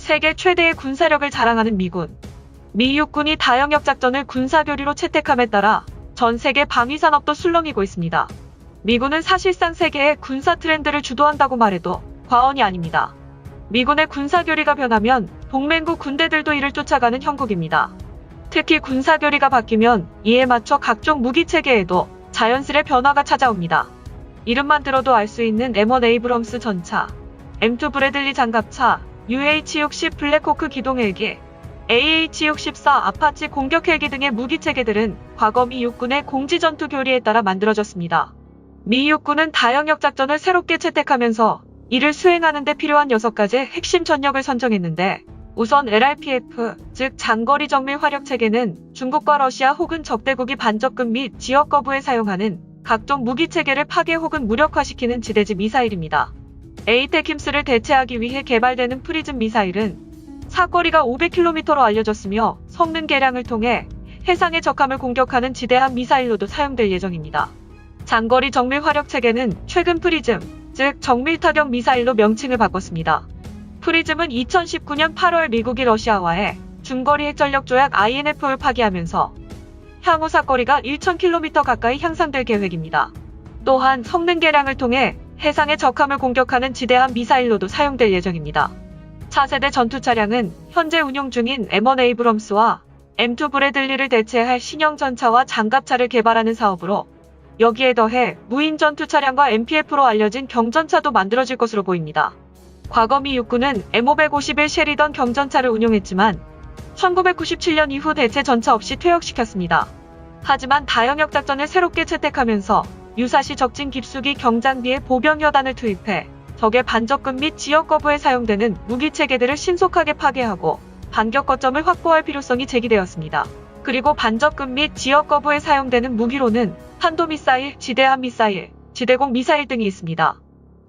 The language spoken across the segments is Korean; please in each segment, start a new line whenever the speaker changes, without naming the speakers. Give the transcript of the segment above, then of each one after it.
세계 최대의 군사력을 자랑하는 미군. 미 육군이 다영역 작전을 군사교리로 채택함에 따라 전 세계 방위산업도 술렁이고 있습니다. 미군은 사실상 세계의 군사 트렌드를 주도한다고 말해도 과언이 아닙니다. 미군의 군사교리가 변하면 동맹국 군대들도 이를 쫓아가는 형국입니다. 특히 군사교리가 바뀌면 이에 맞춰 각종 무기체계에도 자연스레 변화가 찾아옵니다. 이름만 들어도 알 수 있는 M1 에이브럼스 전차, M2 브래들리 장갑차, UH-60 블랙호크 기동헬기, AH-64 아파치 공격헬기 등의 무기체계들은 과거 미 육군의 공지전투 교리에 따라 만들어졌습니다. 미 육군은 다영역 작전을 새롭게 채택하면서 이를 수행하는 데 필요한 6가지의 핵심 전력을 선정했는데, 우선 LRPF, 즉 장거리 정밀 화력 체계는 중국과 러시아 혹은 적대국이 반접근 및 지역 거부에 사용하는 각종 무기체계를 파괴 혹은 무력화시키는 지대지 미사일입니다. 에이테킴스를 대체하기 위해 개발되는 프리즘 미사일은 사거리가 500km로 알려졌으며 성능 개량을 통해 해상의 적함을 공격하는 지대함 미사일로도 사용될 예정입니다. 장거리 정밀 화력 체계는 최근 프리즘, 즉 정밀 타격 미사일로 명칭을 바꿨습니다. 프리즘은 2019년 8월 미국이 러시아와의 중거리 핵전력 조약 INF를 파기하면서 향후 사거리가 1000km 가까이 향상될 계획입니다. 또한 성능 개량을 통해 해상의 적함을 공격하는 지대함 미사일로도 사용될 예정입니다. 차세대 전투 차량은 현재 운용 중인 M1 에이브럼스와 M2 브래들리를 대체할 신형 전차와 장갑차를 개발하는 사업으로, 여기에 더해 무인 전투 차량과 MPF로 알려진 경전차도 만들어질 것으로 보입니다. 과거 미 육군은 M551 셰리던 경전차를 운용했지만 1997년 이후 대체 전차 없이 퇴역시켰습니다. 하지만 다영역 작전을 새롭게 채택하면서 유사시 적진 깊숙이 경장비에 보병여단을 투입해 적의 반접근 및 지역 거부에 사용되는 무기체계들을 신속하게 파괴하고 반격 거점을 확보할 필요성이 제기되었습니다. 그리고 반접근 및 지역 거부에 사용되는 무기로는 탄도미사일, 지대함 미사일, 지대공 미사일 등이 있습니다.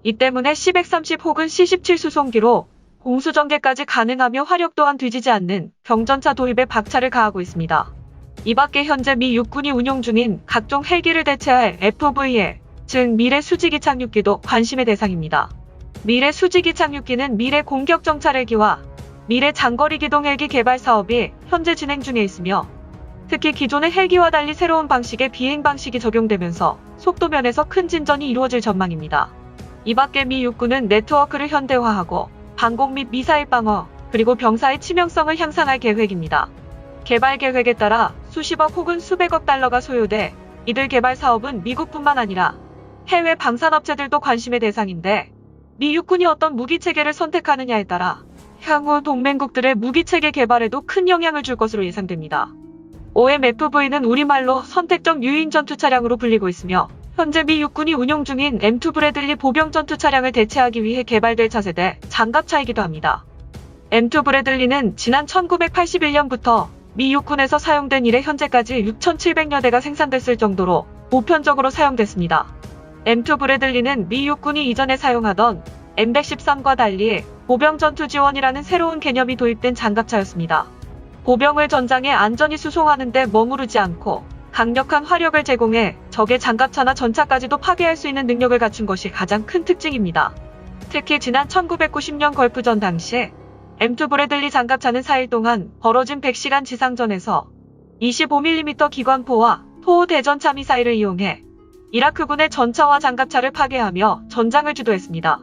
이 때문에 C-130 혹은 C-17 수송기로 공수전개까지 가능하며 화력 또한 뒤지지 않는 경전차 도입에 박차를 가하고 있습니다. 이 밖에 현재 미 육군이 운용 중인 각종 헬기를 대체할 FVL, 즉 미래 수직이 착륙기도 관심의 대상입니다. 미래 수직이 착륙기는 미래 공격 정찰 헬기와 미래 장거리 기동 헬기 개발 사업이 현재 진행 중에 있으며, 특히 기존의 헬기와 달리 새로운 방식의 비행 방식이 적용되면서 속도 면에서 큰 진전이 이루어질 전망입니다. 이 밖에 미 육군은 네트워크를 현대화하고 방공 및 미사일 방어, 그리고 병사의 치명성을 향상할 계획입니다. 개발 계획에 따라 수십억 혹은 수백억 달러가 소요돼 이들 개발 사업은 미국뿐만 아니라 해외 방산업체들도 관심의 대상인데, 미 육군이 어떤 무기체계를 선택하느냐에 따라 향후 동맹국들의 무기체계 개발에도 큰 영향을 줄 것으로 예상됩니다. OMFV는 우리말로 선택적 유인 전투 차량으로 불리고 있으며, 현재 미 육군이 운용 중인 M2 브래들리 보병 전투 차량을 대체하기 위해 개발될 차세대 장갑차이기도 합니다. M2 브래들리는 지난 1981년부터 미 육군에서 사용된 이래 현재까지 6,700여 대가 생산됐을 정도로 보편적으로 사용됐습니다. M2 브래들리는 미 육군이 이전에 사용하던 M113과 달리 보병 전투 지원이라는 새로운 개념이 도입된 장갑차였습니다. 보병을 전장에 안전히 수송하는 데 머무르지 않고 강력한 화력을 제공해 적의 장갑차나 전차까지도 파괴할 수 있는 능력을 갖춘 것이 가장 큰 특징입니다. 특히 지난 1990년 걸프전 당시 M2 브래들리 장갑차는 4일 동안 벌어진 100시간 지상전에서 25mm 기관포와 토호 대전차 미사일을 이용해 이라크군의 전차와 장갑차를 파괴하며 전장을 주도했습니다.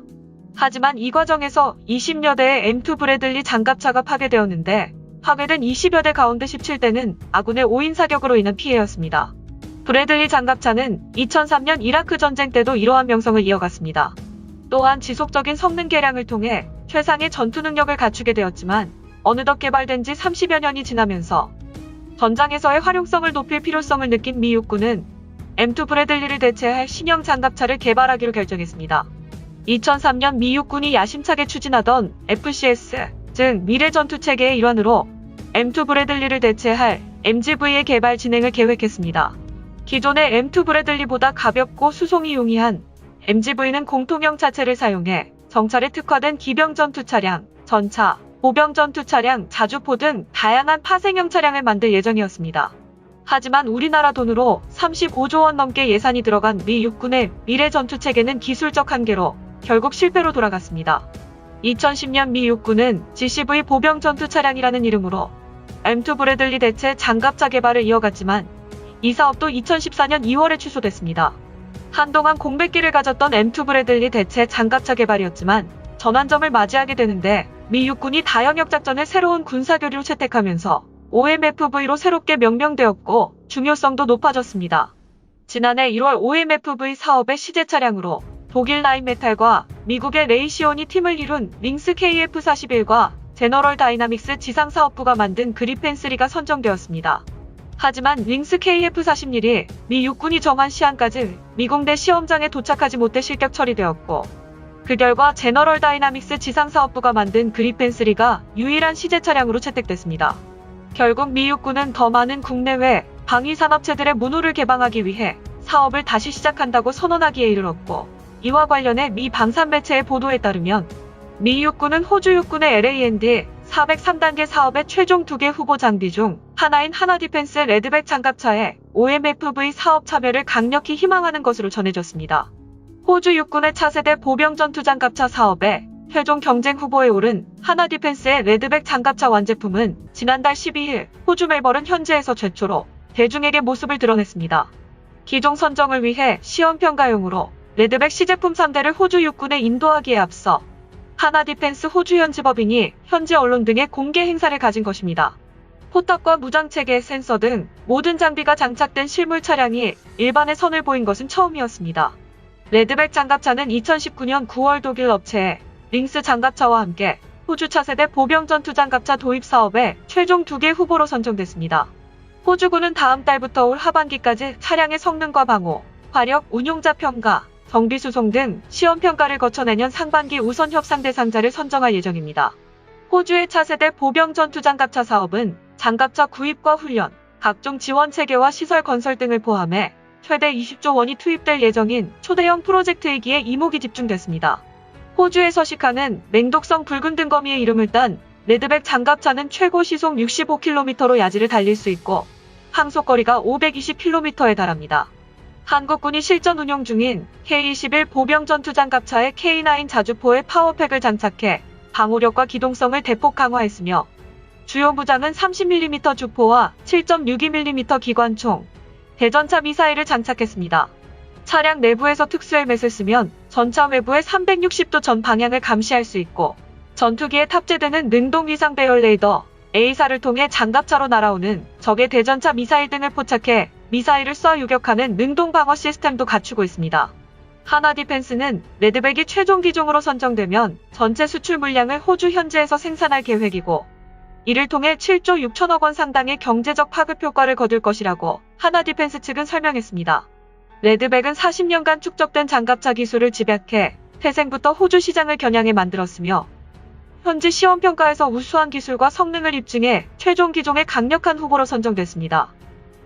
하지만 이 과정에서 20여 대의 M2 브래들리 장갑차가 파괴되었는데, 파괴된 20여 대 가운데 17대는 아군의 오인 사격으로 인한 피해였습니다. 브래들리 장갑차는 2003년 이라크 전쟁 때도 이러한 명성을 이어갔습니다. 또한 지속적인 성능 개량을 통해 최상의 전투 능력을 갖추게 되었지만, 어느덧 개발된 지 30여 년이 지나면서 전장에서의 활용성을 높일 필요성을 느낀 미 육군은 M2 브래들리를 대체할 신형 장갑차를 개발하기로 결정했습니다. 2003년 미 육군이 야심차게 추진하던 FCS, 즉 미래 전투 체계의 일환으로 M2 브래들리를 대체할 MGV의 개발 진행을 계획했습니다. 기존의 M2 브래들리보다 가볍고 수송이 용이한 MGV는 공통형 차체를 사용해 정찰에 특화된 기병 전투 차량, 전차, 보병 전투 차량, 자주포 등 다양한 파생형 차량을 만들 예정이었습니다. 하지만 우리나라 돈으로 35조 원 넘게 예산이 들어간 미 육군의 미래 전투 체계는 기술적 한계로 결국 실패로 돌아갔습니다. 2010년 미 육군은 GCV 보병 전투 차량이라는 이름으로 M2 브래들리 대체 장갑차 개발을 이어갔지만 이 사업도 2014년 2월에 취소됐습니다. 한동안 공백기를 가졌던 M2 브래들리 대체 장갑차 개발이었지만 전환점을 맞이하게 되는데 미 육군이 다영역 작전을 새로운 군사교류로 채택하면서 OMFV로 새롭게 명명되었고 중요성도 높아졌습니다. 지난해 1월 OMFV 사업의 시제 차량으로 독일 라인메탈과 미국의 레이시온이 팀을 이룬 링스 KF-41과 제너럴 다이나믹스 지상사업부가 만든 그리펜3가 선정되었습니다. 하지만 링스 KF-41이 미 육군이 정한 시한까지 미공대 시험장에 도착하지 못해 실격 처리되었고 그 결과 제너럴 다이나믹스 지상사업부가 만든 그리펜3가 유일한 시제 차량으로 채택됐습니다. 결국 미 육군은 더 많은 국내외 방위산업체들의 문호를 개방하기 위해 사업을 다시 시작한다고 선언하기에 이르렀고 이와 관련해 미 방산 매체의 보도에 따르면 미 육군은 호주 육군의 LAND 403단계 사업의 최종 2개 후보 장비 중 하나인 하나디펜스 레드백 장갑차의 OMFV 사업 참여를 강력히 희망하는 것으로 전해졌습니다. 호주 육군의 차세대 보병 전투 장갑차 사업에 최종 경쟁 후보에 오른 하나디펜스의 레드백 장갑차 완제품은 지난달 12일 호주 멜버른 현지에서 최초로 대중에게 모습을 드러냈습니다. 기종 선정을 위해 시험평가용으로 레드백 시제품 3대를 호주 육군에 인도하기에 앞서 하나디펜스 호주 현지 법인이 현지 언론 등의 공개 행사를 가진 것입니다. 포탑과 무장체계, 센서 등 모든 장비가 장착된 실물 차량이 일반의 선을 보인 것은 처음이었습니다. 레드백 장갑차는 2019년 9월 독일 업체 링스 장갑차와 함께 호주 차세대 보병 전투 장갑차 도입 사업에 최종 2개 후보로 선정됐습니다. 호주군은 다음 달부터 올 하반기까지 차량의 성능과 방호, 화력, 운용자 평가, 정비 수송 등 시험 평가를 거쳐 내년 상반기 우선 협상 대상자를 선정할 예정입니다. 호주의 차세대 보병 전투 장갑차 사업은 장갑차 구입과 훈련, 각종 지원 체계와 시설 건설 등을 포함해 최대 20조 원이 투입될 예정인 초대형 프로젝트이기에 이목이 집중됐습니다. 호주에 서식하는 맹독성 붉은 등거미의 이름을 딴 레드백 장갑차는 최고 시속 65km로 야지를 달릴 수 있고 항속거리가 520km에 달합니다. 한국군이 실전 운용 중인 K-21 보병 전투 장갑차에 K9 자주포의 파워팩을 장착해 방호력과 기동성을 대폭 강화했으며 주요 무장은 30mm 주포와 7.62mm 기관총, 대전차 미사일을 장착했습니다. 차량 내부에서 특수 헬멧을 쓰면 전차 외부의 360도 전 방향을 감시할 수 있고 전투기에 탑재되는 능동 위상 배열 레이더 A사를 통해 장갑차로 날아오는 적의 대전차 미사일 등을 포착해 미사일을 쏴 유격하는 능동 방어 시스템도 갖추고 있습니다. 하나디펜스는 레드백이 최종 기종으로 선정되면 전체 수출 물량을 호주 현지에서 생산할 계획이고 이를 통해 7조 6천억 원 상당의 경제적 파급 효과를 거둘 것이라고 하나디펜스 측은 설명했습니다. 레드백은 40년간 축적된 장갑차 기술을 집약해 태생부터 호주 시장을 겨냥해 만들었으며 현지 시험평가에서 우수한 기술과 성능을 입증해 최종 기종의 강력한 후보로 선정됐습니다.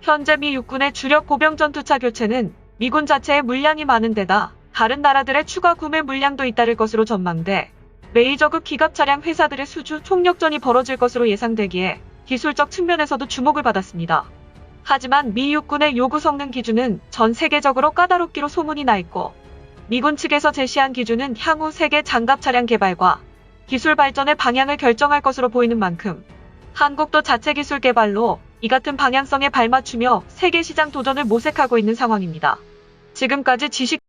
현재 미 육군의 주력 보병 전투차 교체는 미군 자체의 물량이 많은 데다 다른 나라들의 추가 구매 물량도 잇따를 것으로 전망돼 메이저급 기갑 차량 회사들의 수주 총력전이 벌어질 것으로 예상되기에 기술적 측면에서도 주목을 받았습니다. 하지만 미 육군의 요구 성능 기준은 전 세계적으로 까다롭기로 소문이 나 있고 미군 측에서 제시한 기준은 향후 세계 장갑 차량 개발과 기술 발전의 방향을 결정할 것으로 보이는 만큼 한국도 자체 기술 개발로 이 같은 방향성에 발맞추며 세계 시장 도전을 모색하고 있는 상황입니다. 지금까지 지식